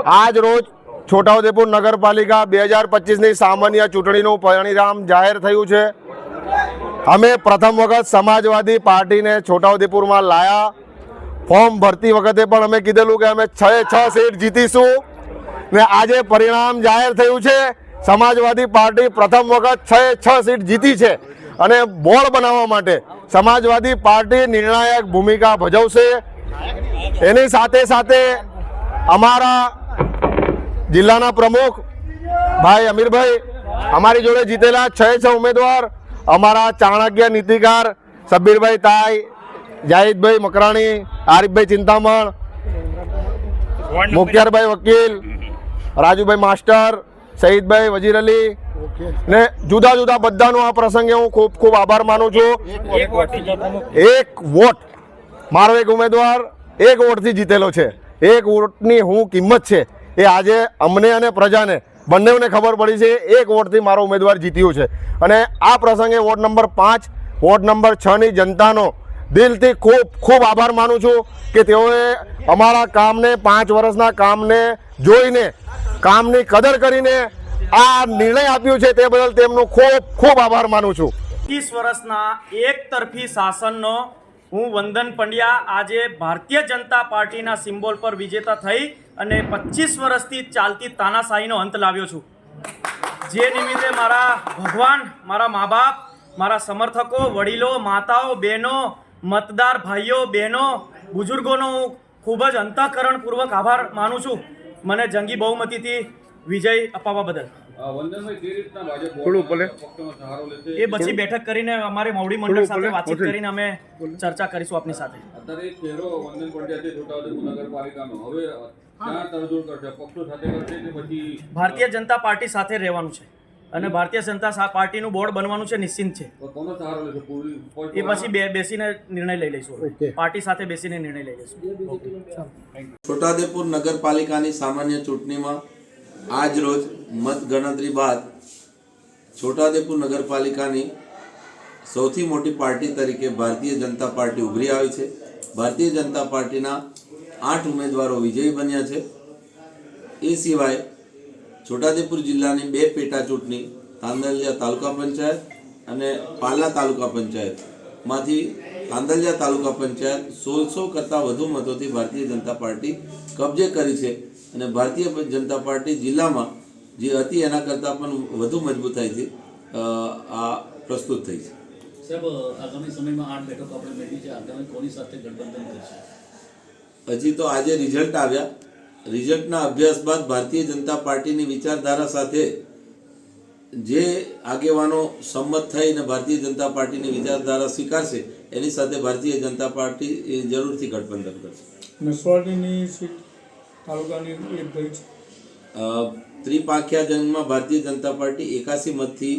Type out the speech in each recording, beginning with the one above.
આજ રોજ છોટાઉદેપુર નગરપાલિકા 2025ની સામાન્ય ચૂંટણીનું પરિણામ જાહેર થયું છે। અમે પ્રથમ વખત સમાજવાદી પાર્ટીને છોટાઉદેપુરમાં લાયા। ફોર્મ ભરતી વખતે પણ અમે કીધેલું કે અમે 6 સીટ જીતીશું ને આજે પરિણામ જાહેર થયું છે। સમાજવાદી પાર્ટી પ્રથમ વખત 6 સીટ જીતી છે અને બોર્ડ બનાવવા માટે સમાજવાદી પાર્ટી નિર્ણાયક ભૂમિકા ભજવશે। એની સાથે સાથે અમારા જિલ્લાના પ્રમુખ ભાઈ અમીરભાઈ અમારી જોડે જીતેલા 6 ઉમેદવાર અમારા ચાણક્ય નીતિકાર સબ્બીરભાઈ તાઈ, જાહિદભાઈ મકરાણી, આરીફભાઈ ચિંતામણ, મુખ્તારભાઈ વકીલ, રાજુભાઈ માસ્ટર, શહીદભાઈ વજીર અલી ને જુદા જુદા બધાનો આ પ્રસંગે હું ખૂબ ખૂબ આભાર માનું છું। એક વોટ મારો એક ઉમેદવાર 1 વોટથી જીતેલો છે। 1 વોટની હું કિંમત છે એ આજે અમને અને પ્રજાને બંનેને ખબર પડી છે। 1 વોટથી મારો ઉમેદવાર જીત્યો છે અને આ પ્રસંગે વોર્ડ નંબર 5 વોર્ડ નંબર 6ની જનતાનો દિલથી ખૂબ ખૂબ આભાર માનું છું કે તેઓએ અમારા કામને 5 વર્ષના કામને જોઈને કામની કદર કરીને આ નિર્ણય આપ્યો છે તે બદલ તેમનો ખૂબ ખૂબ આભાર માનું છું। 30 વર્ષના એકતરફી શાસનનો હું વંદન પંડ્યા આજે ભારતીય જનતા પાર્ટીના સિમ્બોલ પર વિજેતા થઈ અને 25 વર્ષથી ચાલતી તાનાશાહીનો અંત લાવ્યો છું। જે નિમિત્તે મારા ભગવાન, મારા મા બાપ, મારા સમર્થકો, વડીલો, માતાઓ, બહેનો, મતદાર ભાઈઓ બહેનો, બુઝુર્ગોનો હું ખૂબ જ અંતઃકરણપૂર્વક આભાર માનું છું મને જંગી બહુમતીથી વિજય અપાવવા બદલ। એ પછી બેઠક કરીને અમારે મોવડી મંડળ સાથે વાતચીત કરીને અમે ચર્ચા કરીશું આપની સાથે। ભારતીય જનતા પાર્ટી સાથે રહેવાનું છે અને ભારતીય જનતા પાર્ટીનું બોર્ડ બનવાનું છે, નિશ્ચિત છે। એ પછી બેસીને નિર્ણય લઈ લઈશું, પાર્ટી સાથે બેસીને નિર્ણય લઈ લઈશું। છોટાઉદેપુર નગરપાલિકાની સામાન્ય ચૂંટણીમાં આજ રોજ મતગણતરી બાદ છોટાઉદેપુર નગરપાલિકાની સૌથી મોટી પાર્ટી તરીકે ભારતીય જનતા પાર્ટી ઉભરી આવી છે। ભારતીય જનતા પાર્ટીના 8 ઉમેદવારો વિજયી બન્યા છે। એ સિવાય છોટાઉદેપુર જિલ્લાની 2 પેટા ચૂંટણી તાંદલજા તાલુકા પંચાયત અને પાલા તાલુકા પંચાયતમાંથી તાંદલજા તાલુકા પંચાયત 1600 કરતાં વધુ મતોથી ભારતીય જનતા પાર્ટી કબજે કરી છે અને ભારતીય જનતા પાર્ટી જિલ્લામાં જે હતી એના કરતાં પણ વધુ મજબૂતાઈથી આ પ્રસ્તુત થઈ છે। સાહેબ, આગામી સમયમાં 8 બેઠકો આપણે મેળવી છે, આગામી કોની સાથે ગઠબંધન કરશે? હજી તો આજે રિઝલ્ટ આવ્યા। રિઝલ્ટના અભ્યાસ બાદ ભારતીય જનતા પાર્ટીની વિચારધારા સાથે જે આગેવાનો સંમત થઈને ભારતીય જનતા પાર્ટીની વિચારધારા સ્વીકારશે એની સાથે ભારતીય જનતા પાર્ટી જરૂરથી ગઠબંધન કરશે। નસવાડીની સીટ તાલુકાની એક ગઈ છે। ત્રિપાંખ્યા જંગમાં ભારતીય જનતા પાર્ટી 81 મતથી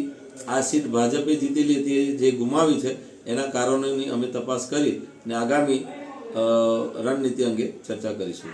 આ સીટ ભાજપે જીતેલી હતી જે ગુમાવી છે એના કારણોની અમે તપાસ કરી અને આગામી રણનીતિ અંગે ચર્ચા કરીશું।